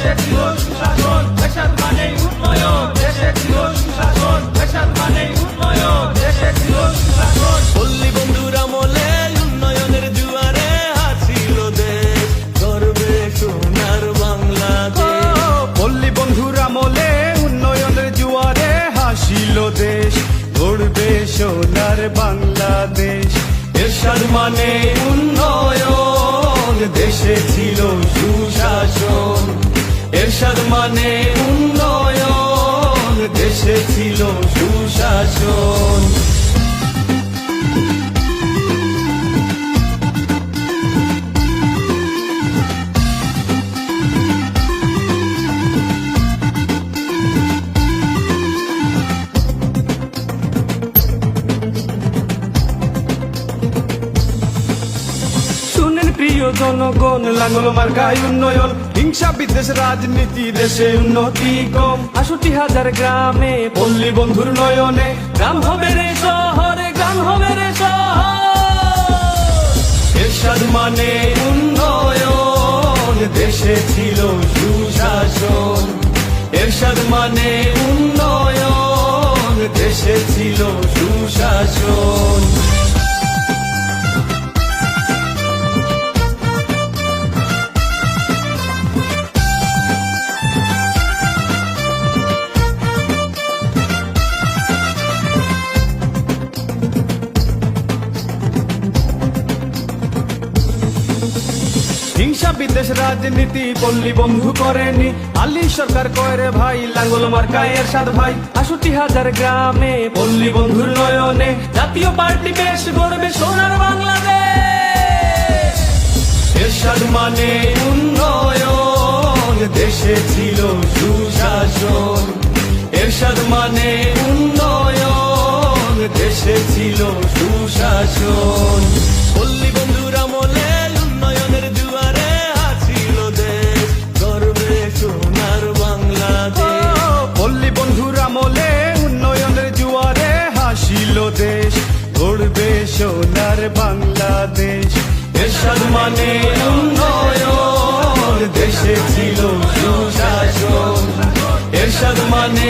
দেশে ছিল সুশাসন, এরশাদ মানেই উন্নয়ন। দেশে ছিল সুশাসন, এরশাদ মানেই উন্নয়ন। দেশে ছিল সুশাসন। পল্লী বন্ধুর আমলে উন্নয়নের জুয়ারে হাসিল দেশ, গর্বে সোনার বাংলাদেশ। পল্লী বন্ধুর আমলে উন্নয়নের জুয়ারে হাসিল দেশ, গড়বে সোনার বাংলাদেশ। এরশাদ মানে উন্নয়ন, দেশে ছিল সুশাসন। এরশাদ মানে উন্নয়ন, দেশে ছিল সুশাসন। প্রিয় জনগণ, লাঙ্গল মার্কায় উন্নয়ন, হিংসা বিদ্বেষ রাজনীতি, দেশে উন্নতি কম। ৬৮,০০০ গ্রামে পল্লী বন্ধুর নয়নে, গ্রাম হবে রে শহরে, গ্রাম হবে রে শহর। এরশাদ মানে উন্নয়ন, দেশে ছিল সুশাসন। এরশাদ মানে উন্নয়ন, দেশে ছিল সুশাসন। হিংসা বিদ্বেষ রাজনীতি পল্লী বন্ধু করেনি, আলী সরকার কয় রে ভাই, লাঙ্গল মার্কায় এরশাদ ভাই। ৬৮,০০০ গ্রামে পল্লী বন্ধুর নয়নে, জাতীয় পার্টি বেশ গড়বে সোনার বাংলাদেশ। এরশাদ মানে উন্নয়ন, দেশে ছিল সুশাসন। এরশাদ মানে উন্নয়ন, দেশে ছিল সুশাসন। পল্লী বন্ধুর আমলে উন্নয়নের জুয়ারে হাসিল দেশ, গর্বে সোনার বাংলাদেশ। পল্লী বন্ধুর আমলে উন্নয়নের জুয়ারে হাসিল দেশ, গড়বে সোনার বাংলাদেশ। এরশাদ মানে উন্নয়ন, দেশে ছিল সুশাসন। এরশাদ মানে